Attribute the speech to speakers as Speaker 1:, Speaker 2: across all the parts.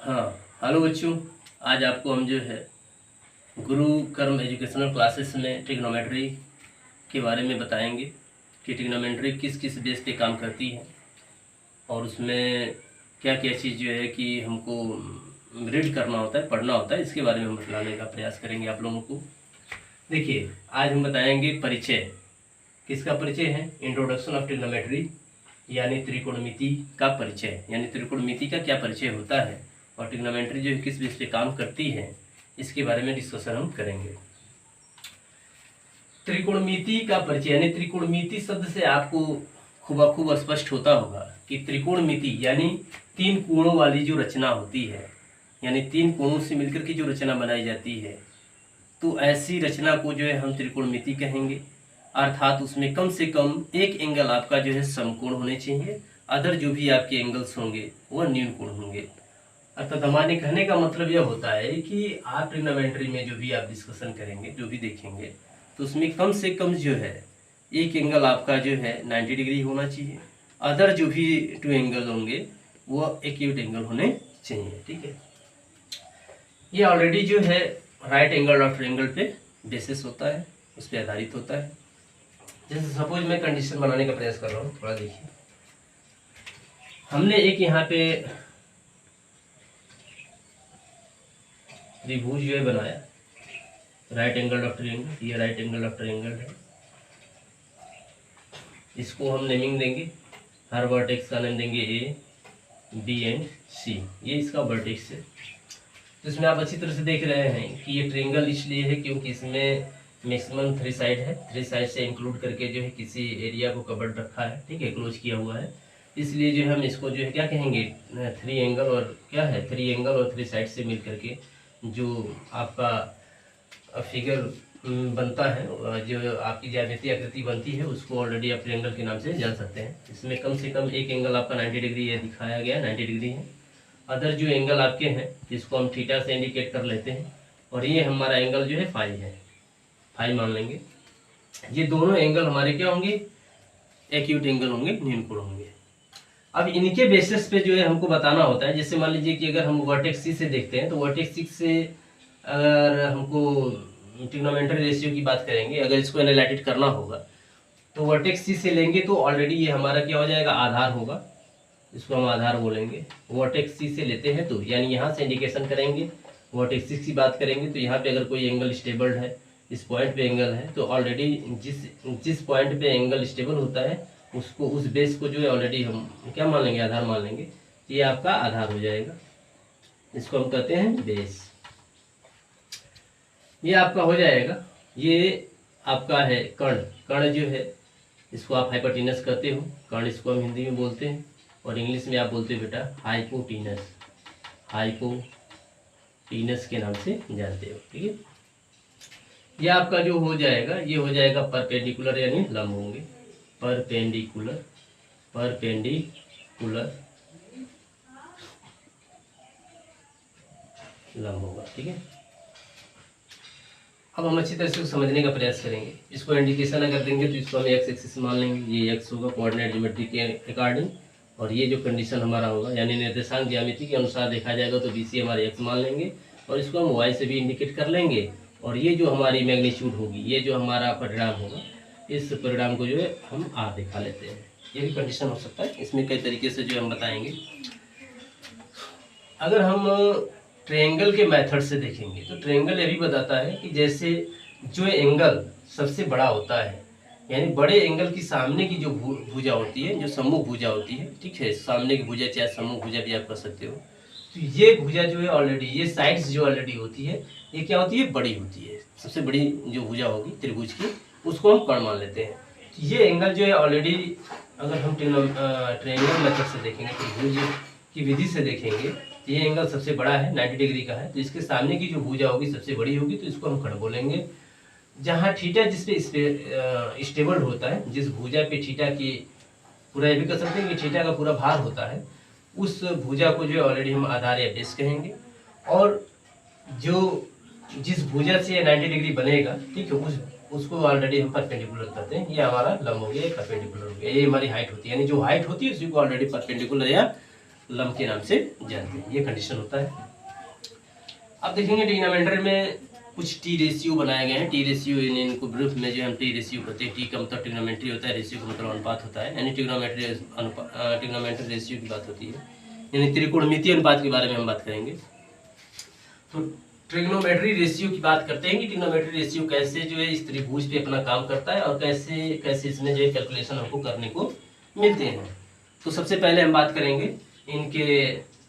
Speaker 1: हाँ, हेलो बच्चों। आज आपको हम जो है गुरु कर्म एजुकेशनल क्लासेस में ट्रिग्नोमेट्री के बारे में बताएंगे कि ट्रिग्नोमेट्री किस किस बेस पे काम करती है और उसमें क्या क्या चीज़ जो है कि हमको रीड करना होता है, पढ़ना होता है। इसके बारे में हम बताने का प्रयास करेंगे आप लोगों को। देखिए, आज हम बताएंगे परिचय। किसका परिचय है? इंट्रोडक्शन ऑफ ट्रिग्नोमेट्री, यानी त्रिकोणमिति का परिचय। यानी त्रिकोणमिति का क्या परिचय होता है और ट्रिग्नोमेट्री जो है किस बेस पे काम करती है, इसके बारे में डिस्कशन हम करेंगे। त्रिकोणमिति का परिचय, यानी त्रिकोणमिति शब्द से आपको खूब स्पष्ट होता होगा कि त्रिकोणमिति यानी तीन कोणों वाली जो रचना होती है, यानी तीन कोणों से मिलकर के जो रचना बनाई जाती है, तो ऐसी रचना को जो है हम त्रिकोणमिति कहेंगे। अर्थात उसमें कम से कम एक एंगल आपका जो है समकोण होने चाहिए, अदर जो भी आपके एंगल्स होंगे वह न्यून कोण होंगे। अर्थात हमारे कहने का मतलब यह होता है कि आप ट्रिग्नोमेट्री में जो भी आप डिस्कशन करेंगे, जो भी देखेंगे, तो उसमें कम से कम जो है एक एंगल आपका जो है 90 डिग्री होना चाहिए, अदर जो भी टू एंगल होंगे वो एक्यूट एंगल होने चाहिए। ठीक है, ये ऑलरेडी जो है राइट एंगल और ट्रायंगल पे बेसिस होता है, उस पर आधारित होता है। जैसे सपोज मैं कंडीशन बनाने का प्रयास कर रहा हूँ, थोड़ा देखिए। हमने एक यहाँ पे त्रिभुज जो है बनाया, राइट एंगल ऑफ ट्रायंगल, ये राइट एंगल ऑफ ट्रायंगल है। इसको हम नेमिंग देंगे, हर वर्टेक्स का नेम देंगे ए, बी एंड सी। ये इसका वर्टेक्स है। तो इसमें आप अच्छी तरह से देख रहे हैं कि ये ट्रायंगल इसलिए है क्योंकि इसमें मैक्सिमम 3 साइड है, 3 साइड से इंक्लूड करके जो है किसी एरिया को कवर्ड रखा है। ठीक है, क्लोज किया हुआ है, इसलिए जो है हम इसको जो है क्या कहेंगे, 3 एंगल और क्या है, 3 एंगल और 3 साइड से मिल करके जो आपका फिगर बनता है, जो आपकी ज्यामितीय आकृति बनती है, उसको ऑलरेडी आप ट्रायंगल के नाम से जान सकते हैं। इसमें कम से कम एक एंगल आपका 90 डिग्री ये दिखाया गया, 90 डिग्री है। अदर जो एंगल आपके हैं जिसको हम थीटा से इंडिकेट कर लेते हैं, और ये हमारा एंगल जो है फाई है, फाई मान लेंगे। ये दोनों एंगल हमारे क्या होंगे, एक्यूट एंगल होंगे, न्यून कोण होंगे। अब इनके बेसिस पे जो है हमको बताना होता है। जैसे मान लीजिए कि अगर हम वर्टेक्स सी से देखते हैं, तो वर्टेक्स सी से अगर हमको ट्रिग्नोमेट्री रेशियो की बात करेंगे, अगर इसको एनालिटिक करना होगा तो वर्टेक्स सी से लेंगे तो ऑलरेडी ये हमारा क्या हो जाएगा, आधार होगा। इसको हम आधार बोलेंगे। वर्टेक्स सी से लेते हैं तो यानी यहाँ से इंडिकेशन करेंगे, वर्टेक्स सी की बात करेंगे तो यहाँ पे अगर कोई एंगल स्टेबल है, इस पॉइंट पे एंगल है, तो ऑलरेडी जिस पॉइंट पे एंगल स्टेबल होता है उसको, उस बेस को जो है ऑलरेडी हम क्या मान लेंगे, आधार मान लेंगे। ये आपका आधार हो जाएगा, इसको हम कहते हैं बेस। ये आपका हो जाएगा। ये आपका है कर्ण। कर्ण जो है इसको आप हाइपोटेनस कहते हो, कर्ण इसको हम हिंदी में बोलते हैं, और इंग्लिश में आप बोलते हो बेटा हाइपोटेनस, हाइपोटेनस के नाम से जानते हो। ठीक है, ये आपका जो हो जाएगा, ये हो जाएगा परपेंडिकुलर, यानी लंब होंगे, परपेंडिकुलर, परपेंडिकुलर लंब होगा। ठीक है, अब हम अच्छी तरह से समझने का प्रयास करेंगे। इसको इंडिकेशन अगर देंगे तो इसको हम एक्स एक्सिस मान लेंगे, ये एक्स होगा कोऑर्डिनेट ज्योमेट्री के अकॉर्डिंग, और ये जो कंडीशन हमारा होगा यानी निर्देशांक ज्यामिति के अनुसार देखा जाएगा तो बीसी हमारे एक्स मान लेंगे, और इसको हम वाई से भी इंडिकेट कर लेंगे। और ये जो हमारी मैग्नीट्यूड होगी, ये जो हमारा परिणाम होगा, इस परिणाम को जो है हम आर दिखा लेते हैं। ये भी कंडीशन हो सकता है, इसमें कई तरीके से जो हम बताएंगे। अगर हम ट्रायंगल के मेथड से देखेंगे तो ट्रायंगल ये भी बताता है कि जैसे जो एंगल सबसे बड़ा होता है, यानी बड़े एंगल की सामने की जो भुजा होती है, जो सम्मुख भुजा होती है, ठीक है, सामने की भुजा चाहे सम्मुख भुजा भी आप कर सकते हो, तो ये भुजा जो है ऑलरेडी, ये साइड्स जो ऑलरेडी होती है, ये क्या होती है, बड़ी होती है। सबसे बड़ी जो भुजा होगी त्रिभुज की, उसको हम कर्ण मान लेते हैं। तो ये एंगल जो है ऑलरेडी, अगर हम ट्रायंगल मेथड से देखेंगे, त्रिभुज की विधि से देखेंगे, ये एंगल सबसे बड़ा है, 90 डिग्री का है, तो इसके सामने की जो भुजा होगी सबसे बड़ी होगी, तो इसको हम कर्ण बोलेंगे। जहाँ थीटा जिसपे स्टेबल होता है, जिस भुजा पे थीटा की पूरा, ये भी कह सकते हैं कि थीटा का पूरा भार होता है, उस भुजा को जो है ऑलरेडी हम आधार या बेस कहेंगे। और जो जिस भुजा से 90 डिग्री बनेगा, ठीक है, उसको ऑलरेडी हम परपेंडिकुलर कहते हैं। ये हमारा लंब हो गया, परपेंडिकुलर हो गया, ये हमारी हाइट होती है, यानी जो हाइट होती है उसी को ऑलरेडी परपेंडिकुलर या लंब के नाम से जानते हैं। ये कंडीशन होता है। अब देखेंगे ट्रिग्नोमेट्री में कुछ टी रेशियो बनाए गए हैं। टी रेशियो इनको ब्रीफ में जो हम टी रेशियो कहते हैं। टी का मतलब ट्रिग्नोमेट्री होता है, रेशियो का मतलब अनुपात होता है, यानी ट्रिग्नोमेट्री रेशियो की बात होती है, यानी त्रिकोणमितीय अनुपात के बारे में हम बात करेंगे। तो ट्रिग्नोमेट्री रेशियो की बात करते हैं कि ट्रिग्नोमेट्री रेशियो कैसे जो है इस त्रिभुज पे अपना काम करता है और कैसे कैसे इसमें जो है कैलकुलेशन हमको करने को मिलते हैं। तो सबसे पहले हम बात करेंगे इनके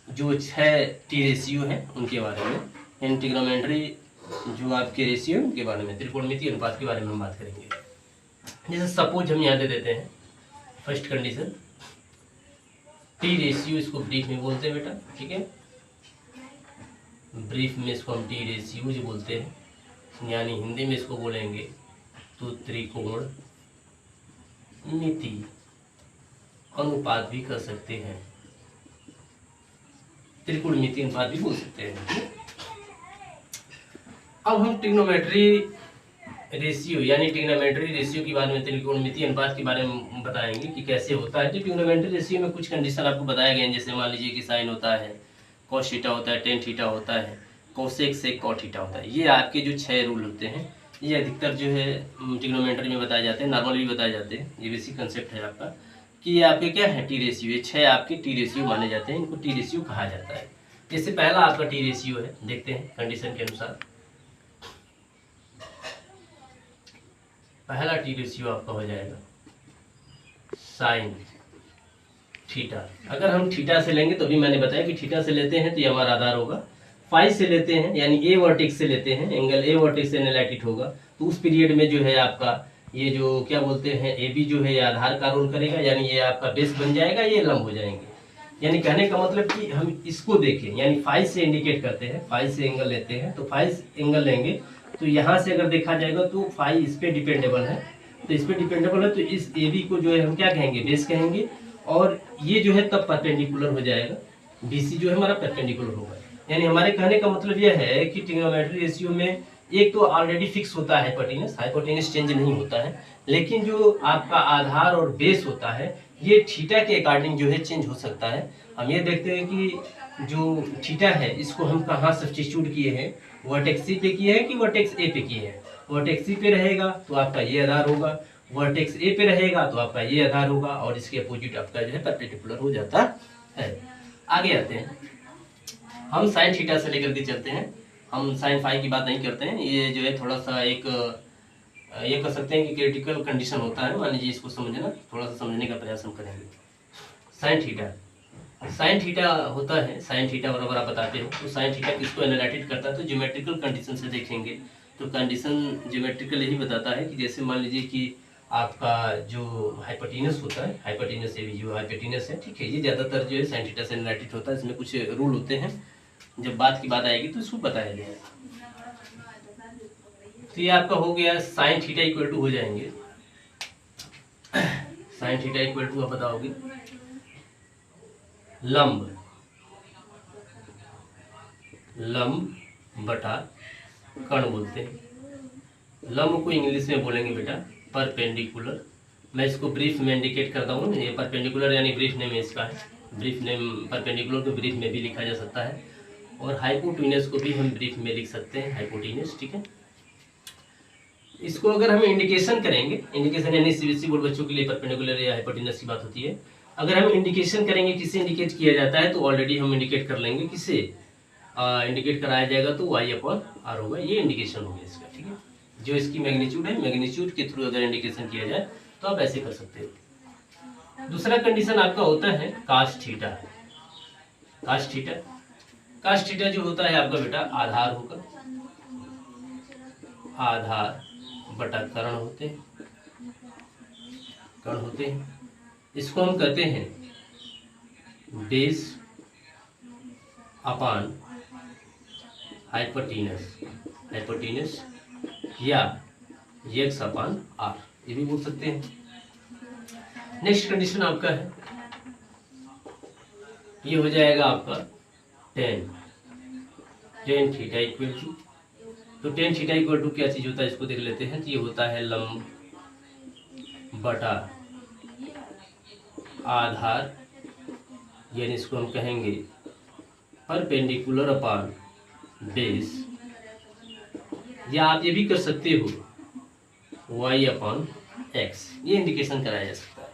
Speaker 1: जो 6 टी रेशियो हैं उनके बारे में, इन ट्रिग्नोमेट्री जो आपके रेशियो के बारे में, त्रिकोणमितीय अनुपात के बारे में हम बात करेंगे। जैसे सपोज हम यहाँ दे देते हैं फर्स्ट कंडीशन टी रेशियो, इसको ब्रीफ में बोलते हैं बेटा, ठीक है। ब्रीफ में इसको हम टी रेशियो जो बोलते हैं, यानी हिंदी में इसको बोलेंगे तो त्रिकोणमिति अनुपात भी कर सकते हैं, त्रिकोणमिति अनुपात भी बोल सकते हैं। अब हम ट्रिग्नोमेट्री रेशियो यानी ट्रिग्नोमेट्री रेशियो के बारे में, त्रिकोणमितीय अनुपात के बारे में बताएंगे कि कैसे होता है। तो ट्रिग्नोमेट्री रेशियो में कुछ कंडीशन आपको बताए गए हैं, जैसे मान लीजिए कि साइन होता है, कॉस थीटा होता है, टेन थीटा होता है, कोसेक सेक कॉट थीटा होता है। ये आपके जो 6 रूल होते हैं, ये अधिकतर जो है ट्रिग्नोमेट्री में बताए जाते हैं, नॉर्मल भी बताए जाते हैं। ये बेसिक कंसेप्ट है आपका कि ये आपके क्या है टी रेशियो, ये 6 आपके टी रेशियो माने जाते हैं, इनको टी रेशियो कहा जाता है। जैसे पहला आपका टी रेशियो है, देखते हैं कंडीशन के अनुसार। पहला टी रेशियो आपका हो जाएगा साइन थीटा। अगर हम थीटा से लेंगे तो भी मैंने बताया कि थीटा से लेते हैं तो ये हमारा आधार होगा, फाई से लेते हैं यानी ए वर्टेक्स से लेते हैं, एंगल ए वर्टेक्स से एनालाइटिक होगा, तो उस पीरियड में जो है आपका ये जो क्या बोलते हैं ए बी जो है ये आधार का रोल करेगा, यानी ये आपका बेस बन जाएगा, ये लंब हो जाएंगे। यानी कहने का मतलब कि हम इसको देखें, यानी फाई से इंडिकेट करते हैं, फाई से एंगल लेते हैं, तो फाई एंगल लेंगे तो यहाँ से अगर देखा जाएगा तो फाई इस पे डिपेंडेबल है, तो इस पे डिपेंडेबल है तो इस ए बी को जो है हम क्या कहेंगे, बेस कहेंगे, और ये जो है तब परपेंडिकुलर हो जाएगा, बीसी जो है हमारा परपेंडिकुलर होगा। यानी हमारे कहने का मतलब यह है कि ट्रिग्नोमेट्री रेशियो में एक तो ऑलरेडी फिक्स होता है हाइपोटेनस चेंज नहीं होता है, लेकिन जो आपका आधार और बेस होता है ये थीटा के अकॉर्डिंग जो है चेंज हो सकता है। हम ये देखते हैं कि जो थीटा है इसको हम कहाँ सब्स्टिट्यूट किए हैं, वर्टेक्स सी पे किए हैं कि वर्टेक्स ए पे किए हैं। वर्टेक्स सी पे रहेगा तो आपका ये आधार होगा, वर्टेक्स ए पे रहेगा तो आपका ये आधार होगा, और इसके अपोजिट आपका जो है परपेंडिकुलर हो जाता है। आगे आते हैं, हम साइन थीटा से लेकर के चलते हैं, हम साइन फाई की बात नहीं करते हैं। ये जो है थोड़ा सा एक ये कह सकते हैं कि क्रिटिकल कंडीशन होता है, मान लीजिए इसको समझना, थोड़ा सा समझने का प्रयास हम करेंगे। साइन थीटा होता है, साइन थीटा बराबर आप बताते हो, तो साइन थीटा किसको एनालाइटिक करता है, तो ज्योमेट्रिकल कंडीशन से देखेंगे तो कंडीशन ज्योमेट्रिकल यही बताता है कि जैसे मान लीजिए कि आपका जो हाइपोटेनस होता है, हाइपोटेनस ये भी जो हाइपोटेनस है, ठीक है, ये ज़्यादातर जो है साइन थीटा से एनालाइटिक होता है। इसमें कुछ रूल होते हैं, जब बात की बात आएगी तो इसको बताया जाएगा। तो ये आपका हो गया साइन थीटा इक्वल टू हो जाएंगे, साइन थीटा इक्वल टू आप बताओगे लंब बटा कर्ण बोलते हैं। लंब को इंग्लिश में बोलेंगे बेटा परपेंडिकुलर। मैं इसको ब्रीफ में इंडिकेट करता हूँ, ये परपेंडिकुलर यानी ब्रीफ नेम है इसका है, ब्रीफ नेम परपेंडिकुलर को ब्रीफ में भी लिखा जा सकता है, और हाइपोटेनस को भी हम ब्रीफ में लिख सकते हैं, हाइपोटेनस, ठीक है। इसको अगर हम इंडिकेशन करेंगे, इंडिकेशन यानी सीबीएसई बोर्ड बच्चों के लिए परपेंडिकुलर या हाइपोटेनस की बात होती है। अगर हम इंडिकेशन करेंगे, किसे इंडिकेट किया जाता है, तो ऑलरेडी हम इंडिकेट कर लेंगे, किसे इंडिकेट कराया जाएगा तो y अपॉन आर होगा, ये इंडिकेशन होगा इसका, ठीक है। जो इसकी मैग्नीट्यूड है, मैग्नीट्यूड के थ्रू अगर इंडिकेशन किया जाए तो आप ऐसे कर सकते हो। दूसरा कंडीशन आपका होता है कास थीटा। कास थीटा जो होता है आपका बेटा आधार होगा, आधार बटा कर्ण होते हैं, इसको हम कहते हैं बेस अपान हाइपोटेनस या x अपान r, ये भी बोल सकते हैं। नेक्स्ट कंडीशन आपका है, ये हो जाएगा आपका टेन थीटा इक्वल टू, तो टेन थीटा इक्वल टू क्या चीज होता है इसको देख लेते हैं। तो ये होता है लंब बटा आधार यानी इसको हम कहेंगे परपेंडिकुलर अपॉन बेस, या आप ये भी कर सकते हो y अपॉन एक्स, ये इंडिकेशन कराया जा सकता है।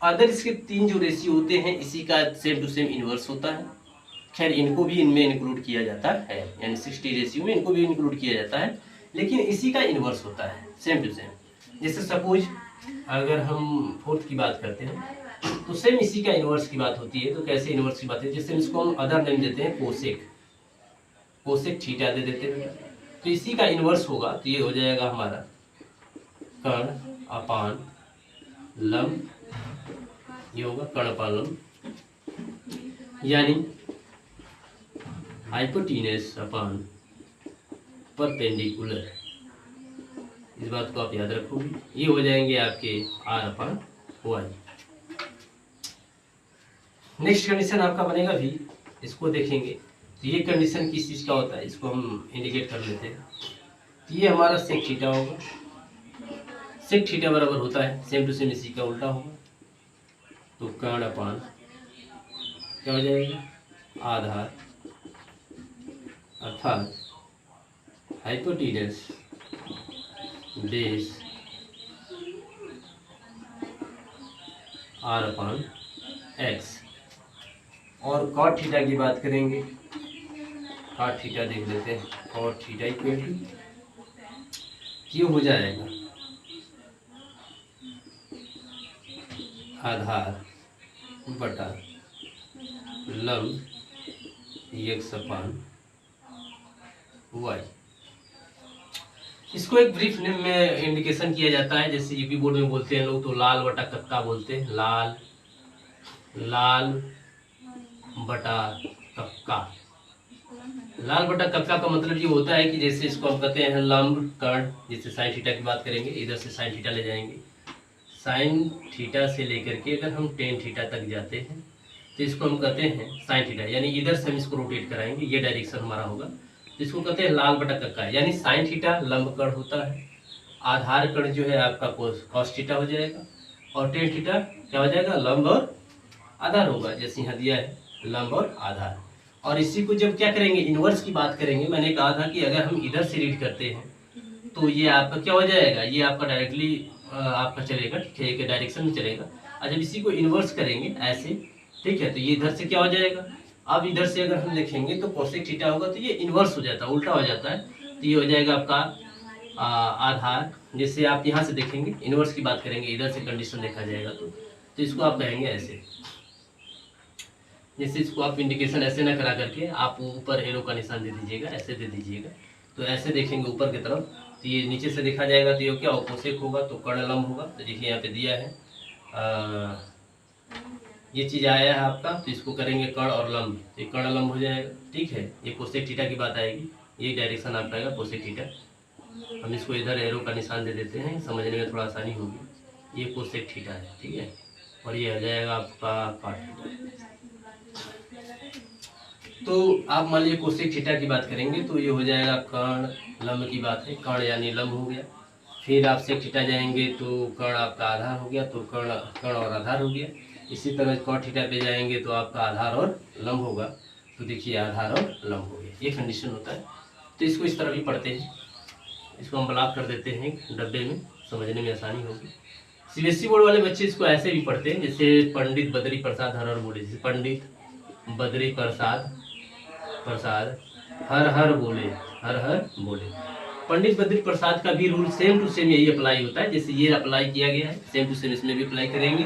Speaker 1: अदर इसके 3 जो रेशियो होते हैं इसी का सेम टू सेम इन्वर्स होता है। खैर इनको भी इनमें इंक्लूड किया जाता है, यानी 60 रेशियो में इनको भी इंक्लूड किया जाता है, लेकिन इसी का इन्वर्स होता है सेम टू सेम। जैसे सपोज अगर हम फोर्थ की बात करते हैं तो सेम इसी का इन्वर्स की बात होती है। तो कैसे इन्वर्स की बात है, जैसे इसको हम अदर नेम देते हैं कोसेक, कोसेक थीटा दे देते हैं, तो इसी का इन्वर्स होगा। तो ये हो जाएगा हमारा कर्ण अपान लंब, ये होगा कर्ण अपान लंब, यानी हाइपोटेन्यूस अपान परपेंडिकुलर। इस बात को आप याद रखोगे। ये हो जाएंगे आपके r upon y. Next condition आपका बनेगा भी, इसको देखेंगे तो ये कंडीशन किस चीज़ का होता है, इसको हम इंडिकेट कर लेते हैं। तो ये हमारा सेक थीटा होगा, सेक थीटा बराबर होता है सेम टू सेम इसी का उल्टा होगा। तो कर्ण अपान क्या हो जाएगा, आधार अर्थात हाइपोटेन्यूस बेस r अपान एक्स। और कॉट थीटा की बात करेंगे, कॉट थीटा देख लेते हैं। कॉट थीटा इक्वल टू क्यों हो जाएगा आधार बटा लंब एक्स अपान वाई। इसको एक ब्रीफ नेम में इंडिकेशन किया जाता है, जैसे यूपी बोर्ड में बोलते हैं लोग तो लाल बटा कक्का बोलते हैं, लाल लाल बटा कक्का। लाल बटा कक्का का मतलब ये होता है कि जैसे इसको हम कहते हैं लंब कर्ण, जैसे साइन थीटा की बात करेंगे, इधर से साइन थीटा ले जाएंगे, साइन थीटा से लेकर के अगर हम टेन थीटा तक जाते हैं तो इसको हम कहते हैं साइन थीटा, यानी इधर से हम इसको रोटेट कराएंगे, ये डायरेक्शन हमारा होगा, तो इसको कहते हैं लाल बटा कक्का। यानी साइन थीटा लंब कर्ण होता है, आधार कर्ण जो है आपका कॉस थीटा हो जाएगा, और टेन थीटा क्या हो जाएगा, लंब और आधार होगा, जैसे यहाँ दिया है लंब और आधार। और इसी को जब क्या करेंगे, इनवर्स की बात करेंगे, मैंने कहा था कि अगर हम इधर से रीड करते हैं तो ये आपका क्या हो जाएगा, ये आपका डायरेक्टली आपका चलेगा, ठीक है, एक डायरेक्शन में चलेगा। और जब इसी को इन्वर्स करेंगे ऐसे, ठीक है, तो ये इधर से क्या हो जाएगा, अब इधर से अगर हम देखेंगे तो कोसेक थीटा होगा, तो ये इन्वर्स हो जाता है, उल्टा हो जाता है। तो ये हो जाएगा आपका आधार, जैसे आप यहाँ से देखेंगे इन्वर्स की बात करेंगे, इधर से कंडीशन देखा जाएगा तो इसको आप कहेंगे ऐसे, जैसे इसको आप इंडिकेशन ऐसे ना करा करके आप ऊपर एरो का निशान दे दीजिएगा, ऐसे दे दीजिएगा। तो ऐसे देखेंगे ऊपर की तरफ, तो ये नीचे से देखा जाएगा तो ये क्या कोसेक होगा, तो कर्ण लंब होगा। तो देखिए यहाँ पे दिया है ये चीज़ आया है आपका, तो इसको करेंगे कर्ण और लंब, तो ये कर्ण लंब हो जाएगा, ठीक है। ये कोसेक थीटा की बात आएगी, ये डायरेक्शन आपका आएगा कोसेक थीटा। हम इसको इधर एरो का निशान दे देते हैं, समझने में थोड़ा आसानी होगी। ये कोसेक थीटा है, ठीक है, और ये हो जाएगा आपका कॉट थीटा। तो आप मान लीजिए कोसेक थीटा की बात करेंगे तो ये हो जाएगा कर्ण लंब की बात है, कर्ण यानी लंब हो गया। फिर आप सेक थीटा जाएंगे तो कर्ण आपका आधार हो गया, तो कर्ण और आधार हो गया। इसी तरह कॉट थीटा पे जाएंगे तो आपका आधार और लंब होगा, तो देखिए आधार और लंब हो गया, ये कंडीशन होता है। तो इसको इस तरह भी पढ़ते हैं, इसको हम ब्लॉक कर देते हैं डब्बे में, समझने में आसानी होगी। सीबीएसई बोर्ड वाले बच्चे इसको ऐसे भी पढ़ते हैं, जैसे पंडित बद्री प्रसाद हर हर बोले, जैसे पंडित बद्री प्रसाद हर हर बोले, हर हर बोले। पंडित बद्री प्रसाद का भी रूल सेम टू सेम यही अप्लाई होता है, जैसे ये अप्लाई किया गया है सेम टू सेम इसमें भी अप्लाई करेंगे।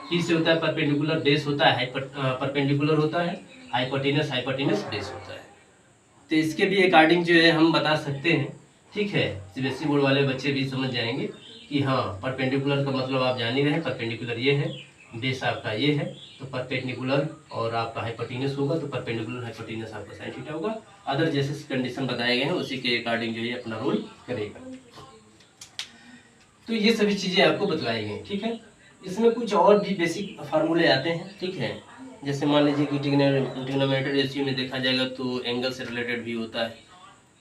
Speaker 1: किससे होता है, परपेंडिकुलर बेस होता है, परपेंडिकुलर होता है, हाइपोटेनस बेस होता है। तो इसके भी अकॉर्डिंग जो है हम बता सकते हैं, ठीक है। सीबीएसई बोर्ड वाले बच्चे भी समझ जाएंगे कि हाँ परपेंडिकुलर का मतलब आप जान ही रहे हैं, परपेंडिकुलर ये है, बेस आपका ये है, तो परपेंडिकुलर और आपका हाइपोटेनस होगा, तो परपेंडिकुलर हाइपोटेनस आपका साइन थीटा होगा। अदर जैसे कंडीशन बताए गए हैं उसी के अकॉर्डिंग जो है अपना रोल करेगा। तो ये सभी चीजें आपको बतलाई गई, ठीक है। इसमें कुछ और भी बेसिक फार्मूले आते हैं, ठीक है। जैसे मान लीजिए कि ट्रिग्नोमेट्री रेशियो में देखा जाएगा तो एंगल से रिलेटेड भी होता है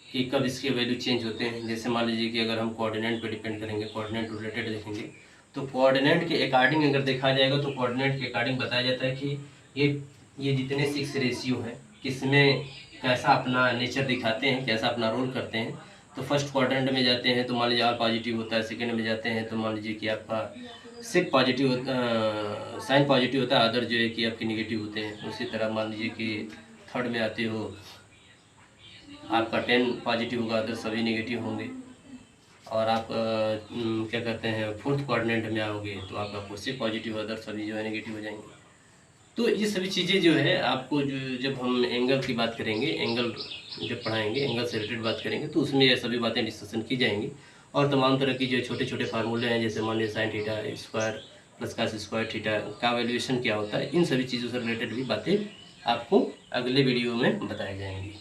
Speaker 1: कि कब इसके वैल्यू चेंज होते हैं। जैसे मान लीजिए कि अगर हम कोऑर्डिनेट पे डिपेंड करेंगे, कोऑर्डिनेट रिलेटेड देखेंगे, तो कोऑर्डिनेट के अकॉर्डिंग अगर देखा जाएगा तो कोऑर्डिनेट के अकॉर्डिंग बताया जाता है कि ये ये जितने 6 रेशियो हैं किसमें कैसा अपना नेचर दिखाते हैं, कैसा अपना रोल करते हैं। तो फर्स्ट क्वाड्रेंट में जाते हैं तो मान लीजिए आर पॉजिटिव होता है, सेकंड में जाते हैं तो मान लीजिए कि आपका सिक पॉजिटिव साइन पॉजिटिव होता है, अदर जो है कि आपके निगेटिव होते हैं। उसी तरह मान लीजिए कि थर्ड में आते हो आपका 10 पॉजिटिव होगा, अदर सभी निगेटिव होंगे। और आप क्या कहते हैं फोर्थ क्वाड्रेंट में आओगे तो आपका फोर्थ पॉजिटिव, अदर सभी जो है नेगेटिव हो जाएंगे। तो ये सभी चीज़ें जो है आपको जो जब हम एंगल की बात करेंगे, एंगल जब पढ़ाएंगे, एंगल से रिलेटेड बात करेंगे तो उसमें ये सभी बातें डिस्कशन की जाएंगी। और तमाम तरह की जो छोटे छोटे फार्मूले हैं, जैसे मान लीजिए sine theta square plus cos square theta का वैल्यूएशन क्या होता है, इन सभी चीज़ों से रिलेटेड भी बातें आपको अगले वीडियो में बताई जाएंगी।